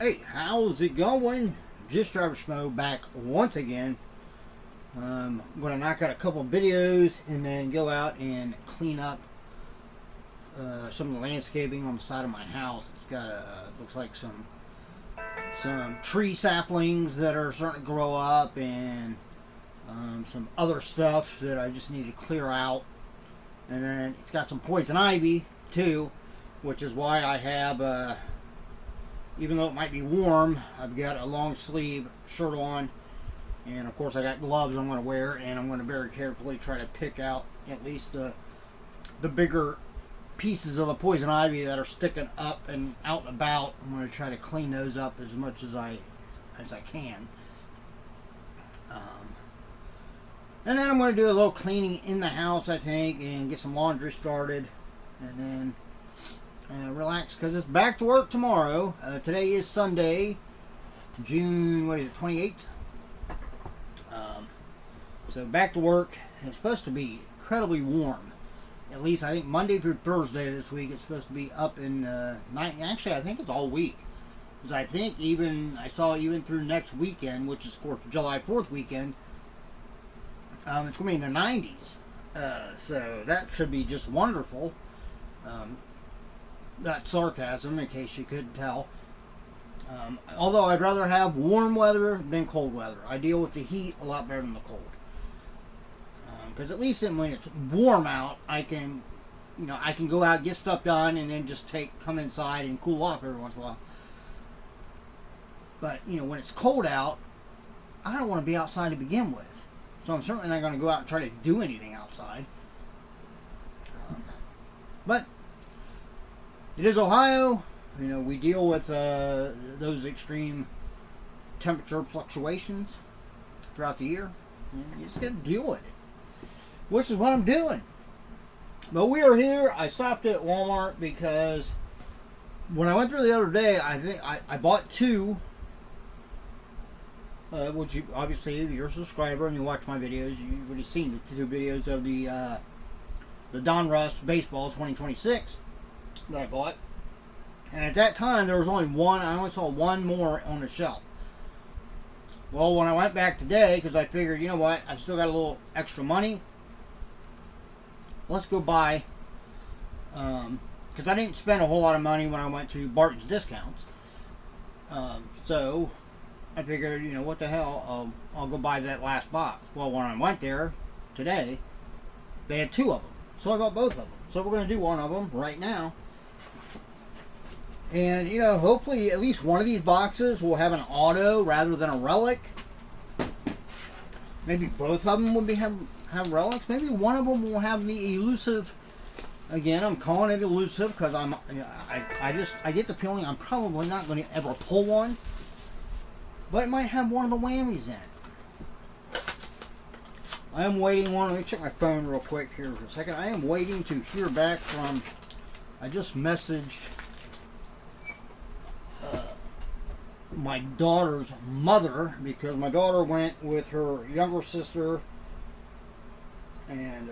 Hey, how's it going? Just Average Schmo back once again. I'm going to knock out a couple videos and then go out and clean up some of the landscaping on the side of my house. It's got looks like some tree saplings that are starting to grow up, and some other stuff that I just need to clear out. And then it's got some poison ivy too, which is why I have even though it might be warm, I've got a long sleeve shirt on, and of course I got gloves I'm going to wear, and I'm going to very carefully try to pick out at least the bigger pieces of the poison ivy that are sticking up and out and about. I'm going to try to clean those up as much as I can. And then I'm going to do a little cleaning in the house, I think, and get some laundry started, and then relax, because it's back to work tomorrow. Today is Sunday, June, 28th? So back to work. It's supposed to be incredibly warm. At least I think Monday through Thursday this week it's supposed to be up in night. Actually, I think it's all week. Because I think I saw even through next weekend, which is of course July 4th weekend, it's going to be in the 90s. So that should be just wonderful. That's sarcasm, in case you couldn't tell. Although I'd rather have warm weather than cold weather. I deal with the heat a lot better than the cold. Because at least when it's warm out, I can go out, get stuff done, and then just come inside and cool off every once in a while. But when it's cold out, I don't want to be outside to begin with. So I'm certainly not going to go out and try to do anything outside. But it is Ohio. We deal with those extreme temperature fluctuations throughout the year. You just got to deal with it, which is what I'm doing. But we are here. I stopped at Walmart because when I went through the other day, I think I bought two. Which you, obviously, if you're a subscriber and you watch my videos, you've already seen the two videos of the Donruss Baseball 2026 that I bought. And at that time, there was only one. I only saw one more on the shelf. Well, when I went back today, because I figured, you know what, I've still got a little extra money. Let's go buy, because I didn't spend a whole lot of money when I went to Barton's Discounts. So I figured, what the hell, I'll go buy that last box. Well, when I went there today, they had two of them. So I bought both of them. So we're going to do one of them right now. And, hopefully at least one of these boxes will have an auto rather than a relic. Maybe both of them will have relics. Maybe one of them will have the elusive. Again, I'm calling it elusive because I get the feeling I'm probably not going to ever pull one. But it might have one of the whammies in it. I am waiting let me check my phone real quick here for a second. I am waiting to hear back from, I just messaged my daughter's mother, because my daughter went with her younger sister and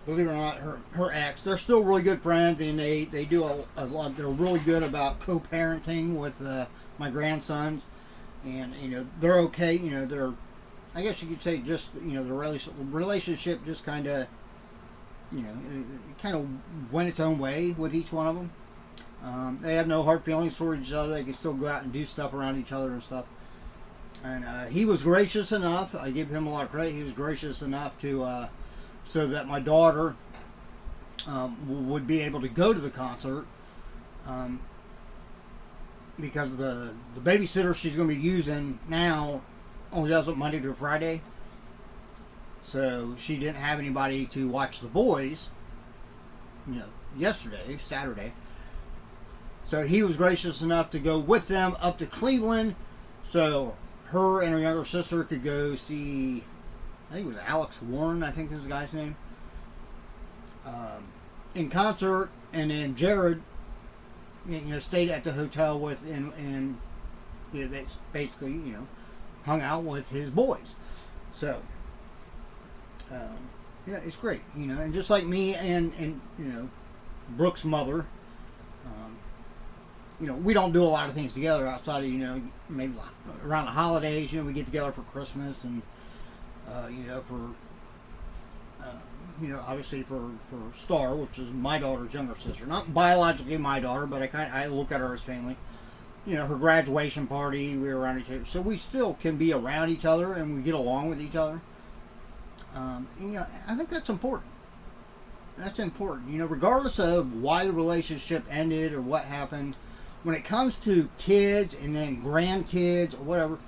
believe it or not, her ex. They're still really good friends, and they do a lot. They're really good about co-parenting with my grandsons, and they're okay. They're, I guess you could say, just the relationship just kind of it kind of went its own way with each one of them. They have no hard feelings for each other. They can still go out and do stuff around each other and stuff. And he was gracious enough. I give him a lot of credit. He was gracious enough to so that my daughter would be able to go to the concert, because the babysitter she's going to be using now only does it Monday through Friday. So she didn't have anybody to watch the boys, yesterday, Saturday. So he was gracious enough to go with them up to Cleveland, so her and her younger sister could go see, I think it was Alex Warren, I think is the guy's name, in concert. And then Jared, stayed at the hotel with, and they basically, hung out with his boys. So it's great, and just like me and Brooke's mother, You know, we don't do a lot of things together outside of, you know, maybe around the holidays. You know, we get together for Christmas and, you know, for, you know, obviously for Star, which is my daughter's younger sister. Not biologically my daughter, but I look at her as family. You know, her graduation party, we were around each other. So we still can be around each other and we get along with each other. You know, I think that's important. That's important. You know, regardless of why the relationship ended or what happened, when it comes to kids and then grandkids or whatever,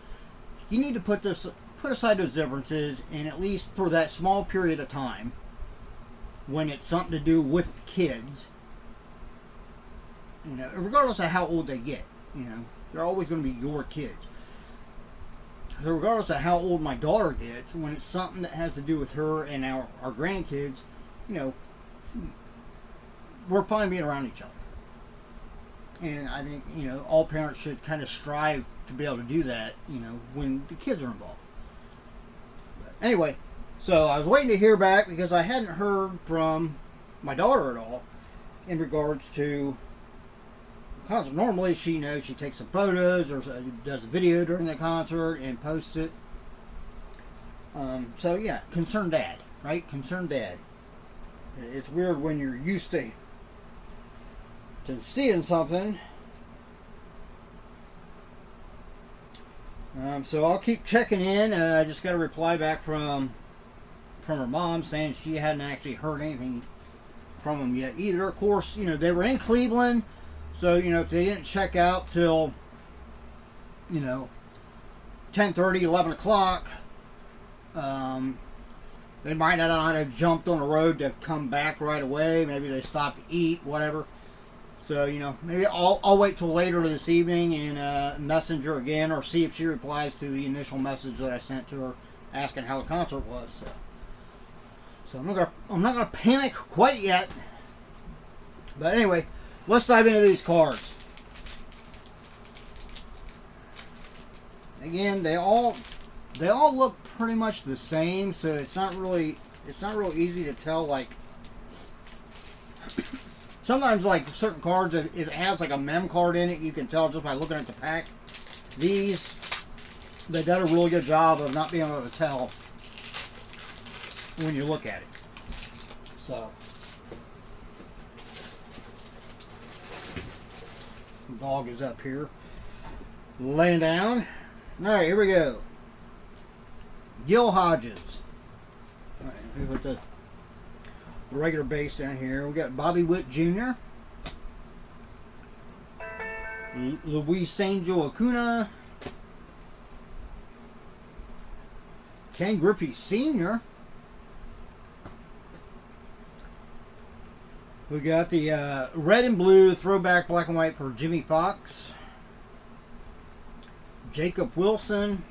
you need to put aside those differences, and at least for that small period of time, when it's something to do with kids, you know, regardless of how old they get, you know, they're always going to be your kids. So regardless of how old my daughter gets, when it's something that has to do with her and our grandkids, you know, we're fine being around each other. And I think, you know, all parents should kind of strive to be able to do that, you know, when the kids are involved. But anyway, so I was waiting to hear back because I hadn't heard from my daughter at all in regards to the concert. Normally, she knows she takes some photos or does a video during the concert and posts it. So yeah, concerned dad, right? Concerned dad. It's weird when you're used to seeing something. So I'll keep checking in. I just got a reply back from her mom saying she hadn't actually heard anything from them yet either. Of course, you know, they were in Cleveland, so, you know, if they didn't check out till, you know, 10:30, 11 o'clock, they might not have jumped on the road to come back right away. Maybe they stopped to eat, whatever. So, you know, maybe I'll wait till later this evening and message her again, or see if she replies to the initial message that I sent to her asking how the concert was. So I'm not gonna panic quite yet. But anyway, let's dive into these cards. Again, they all look pretty much the same, so it's not real easy to tell. Like, sometimes, like certain cards, if it has like a mem card in it, you can tell just by looking at the pack. These, they did a really good job of not being able to tell when you look at it. So, the dog is up here, laying down. All right, here we go. Gil Hodges. All right, let me put the regular base down here. We got Bobby Witt Jr., Luis Angel Acuna, Ken Griffey Sr. We got the red and blue throwback black and white for Jimmy Fox, Jacob Wilson,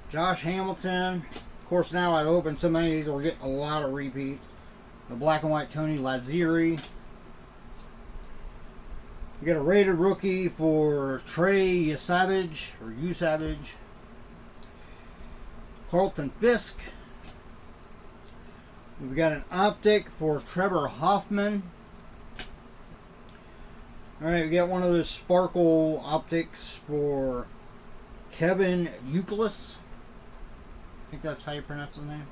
Josh Hamilton. Of course, now I've opened so many of these, we're getting a lot of repeats. The black and white Tony Lazzeri. We got a rated rookie for Trey Usavage. Carlton Fisk. We've got an optic for Trevor Hoffman. Alright, we got one of those sparkle optics for Kevin Youkilis. I think that's how you pronounce his name.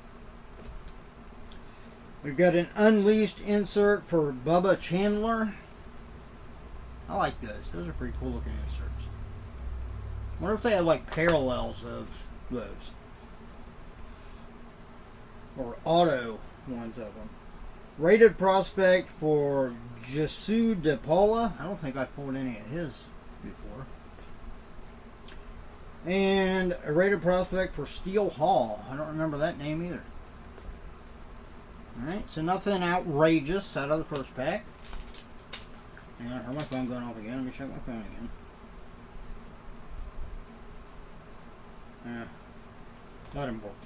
We've got an unleashed insert for Bubba Chandler. I like those. Those are pretty cool looking inserts. I wonder if they have like parallels of those, or auto ones of them. Rated prospect for Jesu De Paula. I don't think I pulled any of his before. And a rated prospect for Steele Hall. I don't remember that name either. Alright, so nothing outrageous out of the first pack. And I heard my phone going off again. Let me check my phone again. Not important.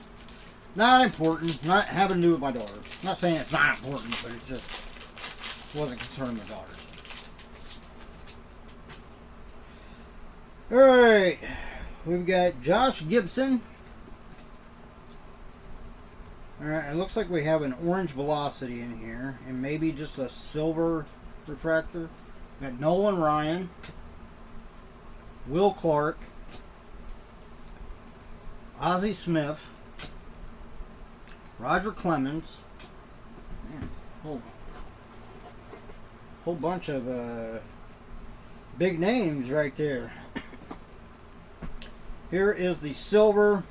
Not important. Not having to do with my daughter. I'm not saying it's not important, but it just wasn't concerning my daughters. Alright. We've got Josh Gibson. Alright, it looks like we have an orange velocity in here, and maybe just a silver refractor. We got Nolan Ryan, Will Clark, Ozzie Smith, Roger Clemens. Man, whole bunch of big names right there. Here is the silver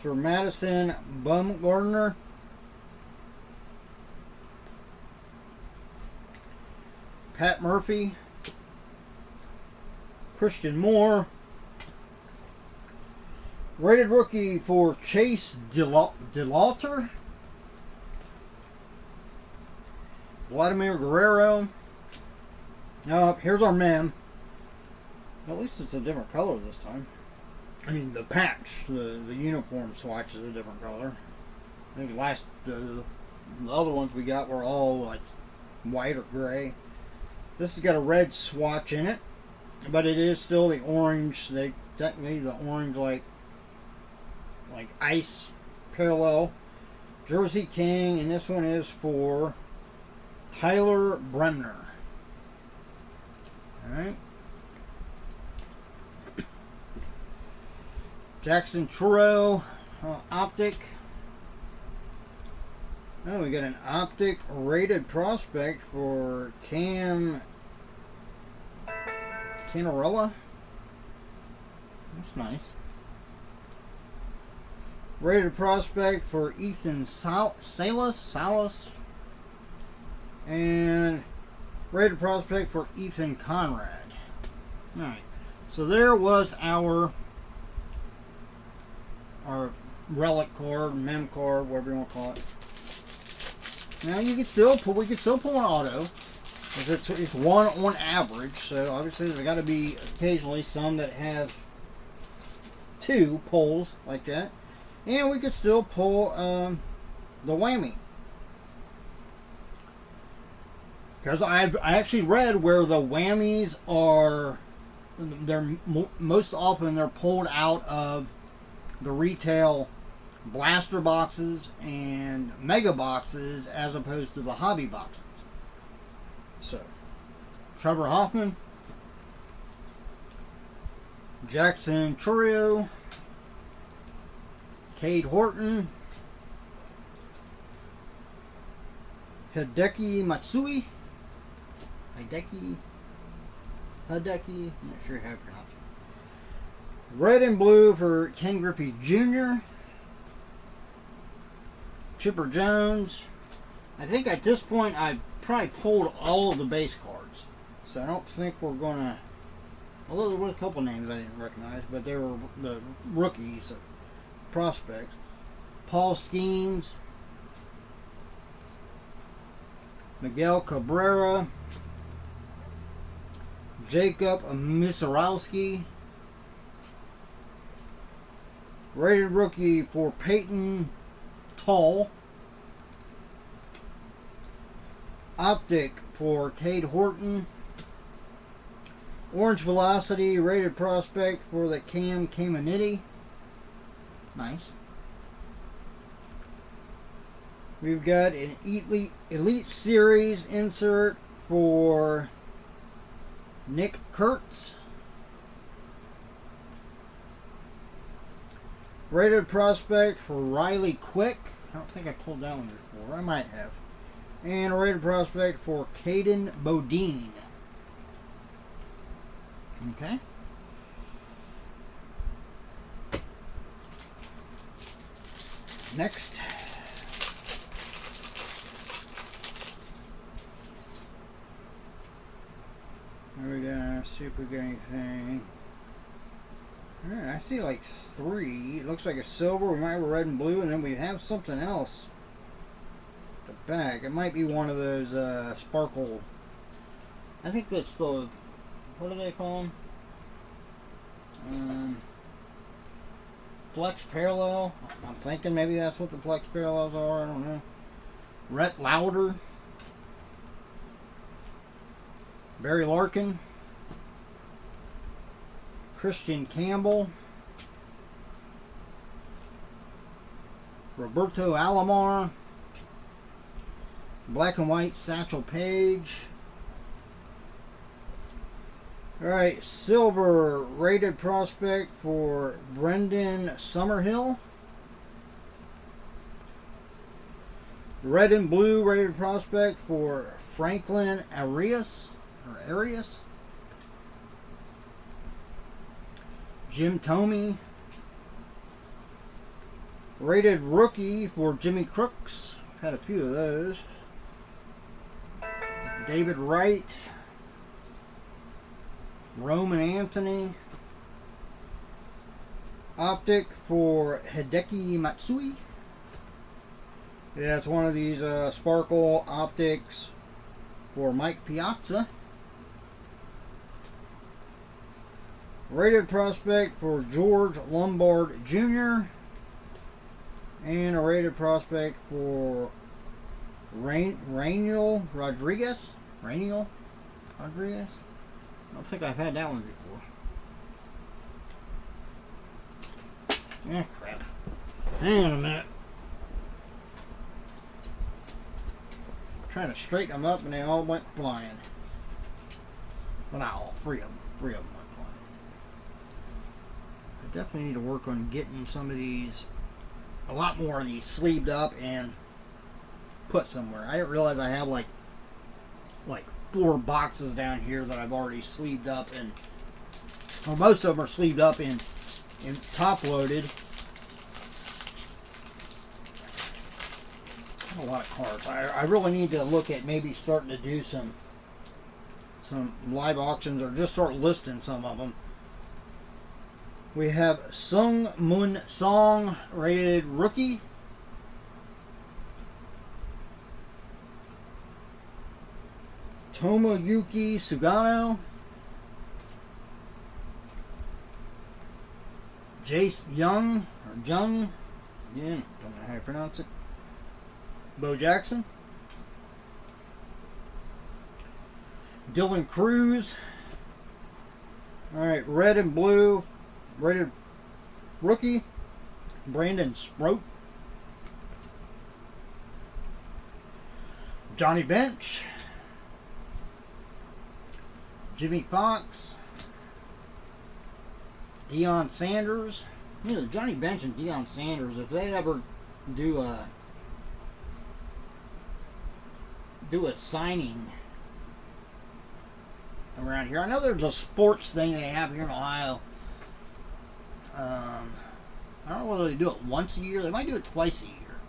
for Madison Bumgarner. Pat Murphy, Christian Moore, rated rookie for Chase DeLauter, Vladimir Guerrero. Now here's our mem. At least it's a different color this time. I mean the patch, the uniform swatch is a different color. I think the other ones we got were all like white or gray. This has got a red swatch in it, but it is still the orange. They technically the orange like ice parallel. Jersey King, and this one is for Tyler Bremner. Alright. Jackson Churro, optic. Oh, we got an optic rated prospect for Canarella. That's nice. Rated prospect for Ethan Salas. And rated prospect for Ethan Conrad. Alright. So there was our relic card, mem card, whatever you want to call it. Now you can still pull. We can still pull an auto. It's one on average, so obviously there's got to be occasionally some that have two pulls like that, and we could still pull the whammy. Because I actually read where the whammies are, most often they're pulled out of the retail blaster boxes and mega boxes as opposed to the hobby boxes. So, Trevor Hoffman, Jackson Chourio, Cade Horton, Hideki Matsui, I'm not sure how to pronounce it. Red and blue for Ken Griffey Jr., Chipper Jones. I think at this point I probably pulled all of the base cards, so I don't think we're gonna. Although there was a couple names I didn't recognize, but they were the rookies, prospects. Paul Skeens, Miguel Cabrera, Jacob Misarowski. Rated rookie for Peyton Tall. Optic for Cade Horton. Orange Velocity rated prospect for the Cam Caminiti. Nice. We've got an Elite Series insert for Nick Kurtz. Rated prospect for Riley Quick. I don't think I pulled that one before. I might have. And a rated prospect for Caden Bodine. Okay. Next. There we go. See if we got anything. Alright, I see like 3. It looks like a silver. We might have a red and blue, and then we have something else. The back. It might be one of those sparkle. I think that's the. What do they call them? Flex Parallel. I'm thinking maybe that's what the Flex Parallels are. I don't know. Rhett Lauder. Barry Larkin. Christian Campbell. Roberto Alomar. Black and white Satchel Paige. Alright, silver rated prospect for Brendan Summerhill. Red and blue rated prospect for Franklin Arias. Jim Thome. Rated rookie for Jimmy Crooks. Had a few of those. David Wright. Roman Anthony. Optic for Hideki Matsui. Yeah, it's one of these sparkle optics for Mike Piazza. Rated prospect for George Lombard Jr. And a rated prospect for Rainiel Rodriguez. I don't think I've had that one before. Crap. Hang on a minute. Trying to straighten them up and they all went flying. Well, not all. Three of them went flying. I definitely need to work on getting some of these, a lot more of these sleeved up and put somewhere. I didn't realize I have like 4 boxes down here that I've already sleeved up, and well, most of them are sleeved up and top loaded. A lot of cards. I really need to look at maybe starting to do some live auctions or just start listing some of them. We have Sung Moon Song rated rookie. Tomoyuki Sugano. Jace Young or Jung. Again, don't know how you pronounce it. Bo Jackson. Dylan Cruz. Alright, red and blue rated rookie Brandon Sproat. Johnny Bench. Jimmy Fox. Deion Sanders. You know, Johnny Bench and Deion Sanders, if they ever do a signing around here. I know there's a sports thing they have here in Ohio. I don't know whether they do it once a year. They might do it twice a year.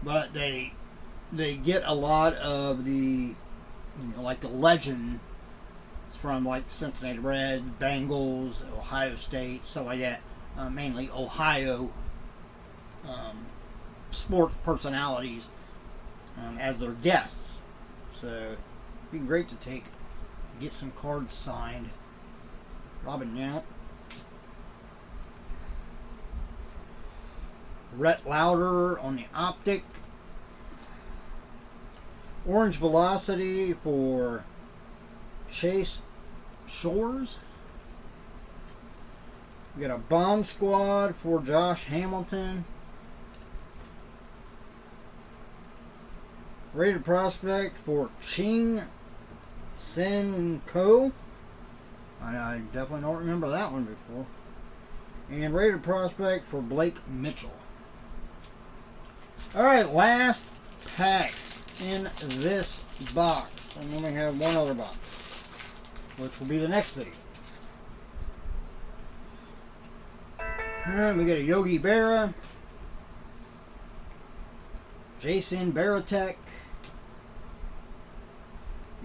But they get a lot of the, like the legend from like Cincinnati Reds, Bengals, Ohio State, stuff like that. Mainly Ohio sports personalities as their guests. So it'd be great to get some cards signed. Robin Yount. Rhett Lauder on the optic. Orange Velocity for Chase Shores. We got a Bomb Squad for Josh Hamilton. Rated prospect for Ching Sen Ko. I definitely don't remember that one before. And rated prospect for Blake Mitchell. Alright, last pack in this box. And then we have one other box, which will be the next video. Alright, we got a Yogi Berra, Jason Baratek,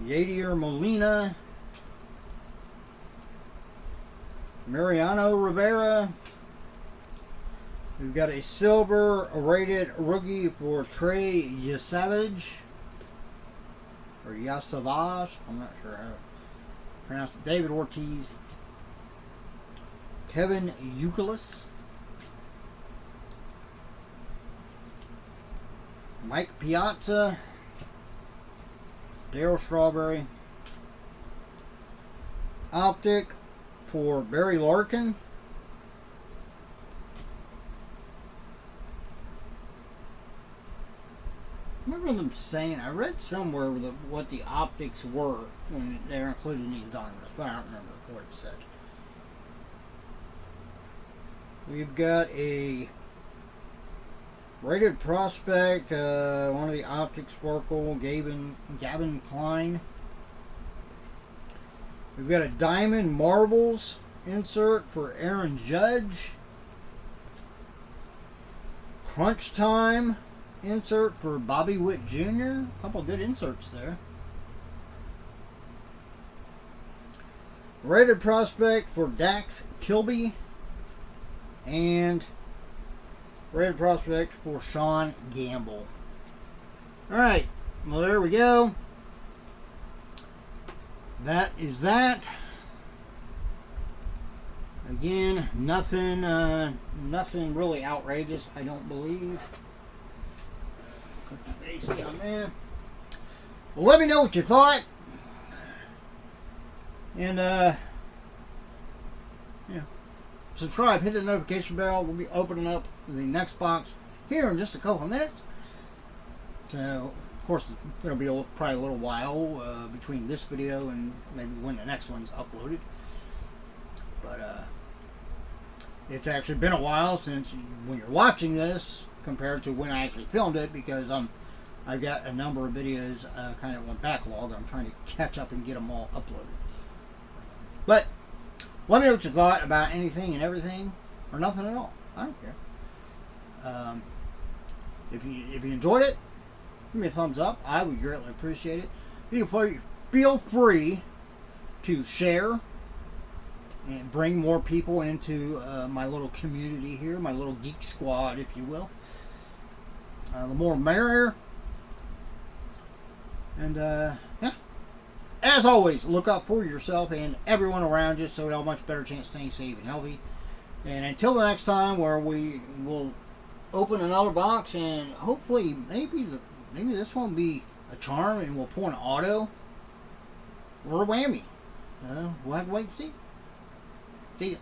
Yadier Molina, Mariano Rivera. We've got a silver rated rookie for Trey Yasavage, or Yasavage, I'm not sure how to pronounce it. David Ortiz, Kevin Youkilis, Mike Piazza, Darryl Strawberry, optic for Barry Larkin, remember remember them saying, I read somewhere what the optics were when they were included in these Donruss, but I don't remember what it said. We've got a rated prospect, one of the optics sparkle, Gavin Klein. We've got a diamond marbles insert for Aaron Judge. Crunch time insert for Bobby Witt Jr. A couple good inserts there. Rated prospect for Dax Kilby. And rated prospect for Sean Gamble. Alright, well there we go. That is that. Again, nothing really outrageous, I don't believe. Put the base down there. Well, let me know what you thought. And yeah. Subscribe, hit the notification bell. We'll be opening up the next box here in just a couple of minutes. So, of course, it'll be probably a little while between this video and maybe when the next one's uploaded. But it's actually been a while since when you're watching this compared to when I actually filmed it, because I've got a number of videos kind of on backlog. I'm trying to catch up and get them all uploaded. But let me know what you thought about anything and everything, or nothing at all. I don't care. If you enjoyed it, give me a thumbs up. I would greatly appreciate it. Feel free to share and bring more people into my little community here, my little geek squad, if you will. The more merrier. And yeah. As always, look out for yourself and everyone around you so you have a much better chance of staying safe and healthy. And until the next time, where we will open another box, and hopefully maybe this one will be a charm and we'll pull an auto or a whammy. We'll have to wait and see. See ya.